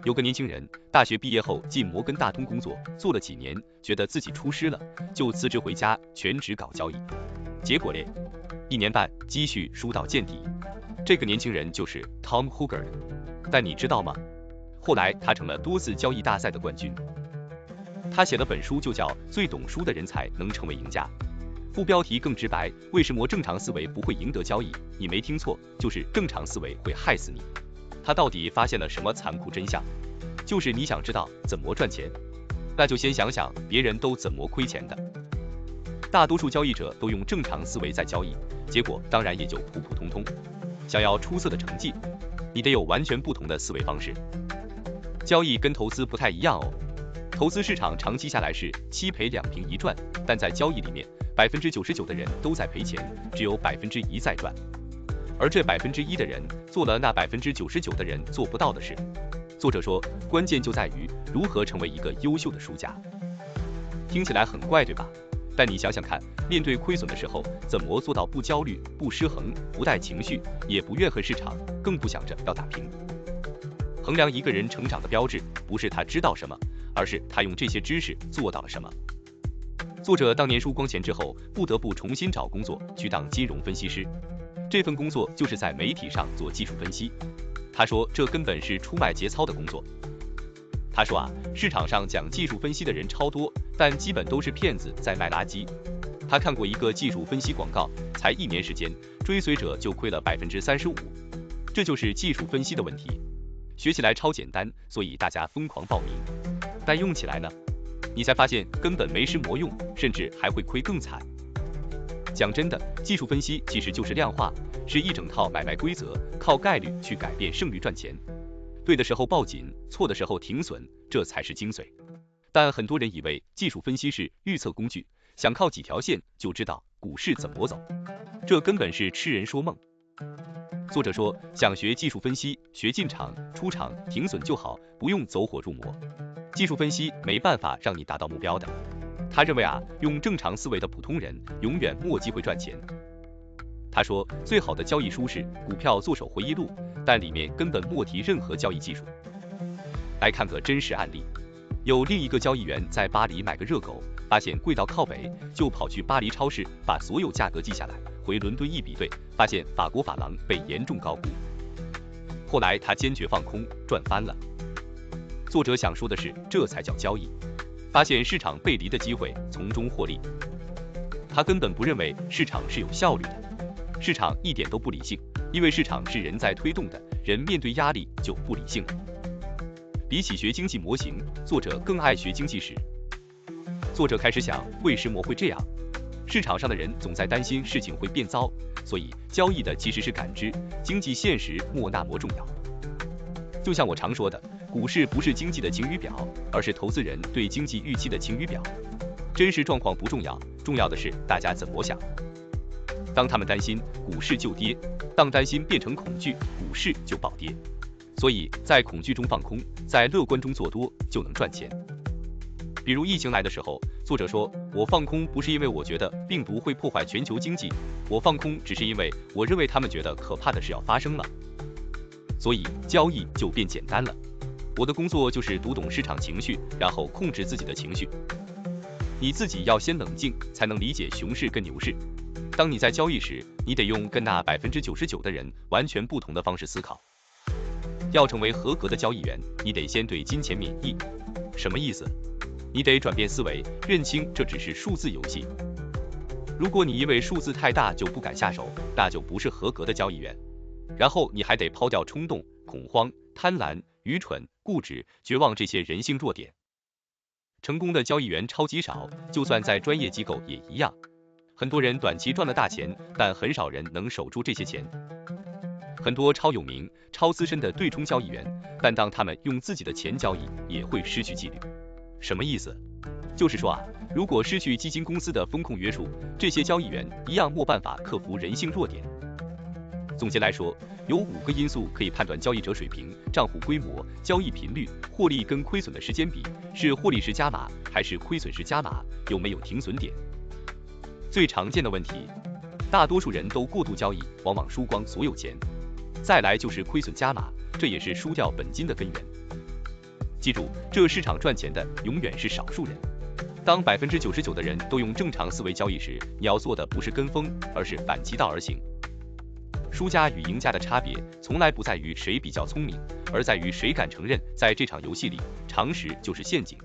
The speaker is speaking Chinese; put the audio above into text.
有个年轻人，大学毕业后进摩根大通工作，做了几年，觉得自己出师了，就辞职回家，全职搞交易。结果嘞，1年半积蓄输到见底。这个年轻人就是 Tom Hogan， 但你知道吗？后来他成了多次交易大赛的冠军。他写了本书，就叫《最懂书的人才能成为赢家》。副标题更直白，为什么正常思维不会赢得交易？你没听错，就是正常思维会害死你。他到底发现了什么残酷真相？就是你想知道怎么赚钱，那就先想想别人都怎么亏钱的。大多数交易者都用正常思维在交易，结果当然也就普普通通。想要出色的成绩，你得有完全不同的思维方式。交易跟投资不太一样哦，投资市场长期下来是7赔2平1赚，但在交易里面，99%的人都在赔钱，只有1%在赚。而这1%的人做了那99%的人做不到的事。作者说，关键就在于如何成为一个优秀的输家。听起来很怪，对吧？但你想想看，面对亏损的时候，怎么做到不焦虑、不失衡、不带情绪，也不怨恨市场，更不想着要打平？衡量一个人成长的标志，不是他知道什么，而是他用这些知识做到了什么。作者当年输光钱之后，不得不重新找工作，去当金融分析师。这份工作就是在媒体上做技术分析。他说这根本是出卖节操的工作。他说市场上讲技术分析的人超多，但基本都是骗子在卖垃圾。他看过一个技术分析广告，才1年时间，追随者就亏了35%。这就是技术分析的问题。学起来超简单，所以大家疯狂报名。但用起来呢，你才发现根本没什么用，甚至还会亏更惨。讲真的，技术分析其实就是量化，是一整套买卖规则，靠概率去改变胜率赚钱。对的时候抱紧，错的时候停损，这才是精髓。但很多人以为技术分析是预测工具，想靠几条线就知道股市怎么走，这根本是痴人说梦。作者说，想学技术分析，学进场、出场、停损就好，不用走火入魔。技术分析没办法让你达到目标的。他认为用正常思维的普通人永远没机会赚钱。他说，最好的交易书是《股票作手回忆录》，但里面根本没提任何交易技术。来看个真实案例，有另一个交易员在巴黎买个热狗，发现贵到靠北，就跑去巴黎超市把所有价格记下来，回伦敦一比对，发现法国法郎被严重高估。后来他坚决放空，赚翻了。作者想说的是，这才叫交易。发现市场背离的机会，从中获利。他根本不认为市场是有效率的，市场一点都不理性，因为市场是人在推动的，人面对压力就不理性了。比起学经济模型，作者更爱学经济史。作者开始想，为什么会这样？市场上的人总在担心事情会变糟，所以交易的其实是感知，经济现实莫那么重要。就像我常说的，股市不是经济的晴雨表，而是投资人对经济预期的晴雨表。真实状况不重要，重要的是大家怎么想。当他们担心，股市就跌；当担心变成恐惧，股市就暴跌。所以在恐惧中放空，在乐观中做多，就能赚钱。比如疫情来的时候，作者说，我放空不是因为我觉得病毒会破坏全球经济，我放空只是因为我认为他们觉得可怕的事要发生了。所以交易就变简单了。我的工作就是读懂市场情绪，然后控制自己的情绪。你自己要先冷静，才能理解熊市跟牛市。当你在交易时，你得用跟那99%的人完全不同的方式思考。要成为合格的交易员，你得先对金钱免疫。什么意思？你得转变思维，认清这只是数字游戏。如果你因为数字太大就不敢下手，那就不是合格的交易员。然后你还得抛掉冲动、恐慌、贪婪、愚蠢、固执、绝望这些人性弱点。成功的交易员超级少，就算在专业机构也一样。很多人短期赚了大钱，但很少人能守住这些钱。很多超有名、超资深的对冲交易员，但当他们用自己的钱交易，也会失去纪律。什么意思？就是说如果失去基金公司的风控约束，这些交易员一样没办法克服人性弱点。总结来说，有5个因素可以判断交易者水平：账户规模、交易频率、获利跟亏损的时间比，是获利时加码还是亏损时加码，有没有停损点。最常见的问题，大多数人都过度交易，往往输光所有钱。再来就是亏损加码，这也是输掉本金的根源。记住，这市场赚钱的永远是少数人。当99%的人都用正常思维交易时，你要做的不是跟风，而是反其道而行。输家与赢家的差别，从来不在于谁比较聪明，而在于谁敢承认，在这场游戏里，常识就是陷阱。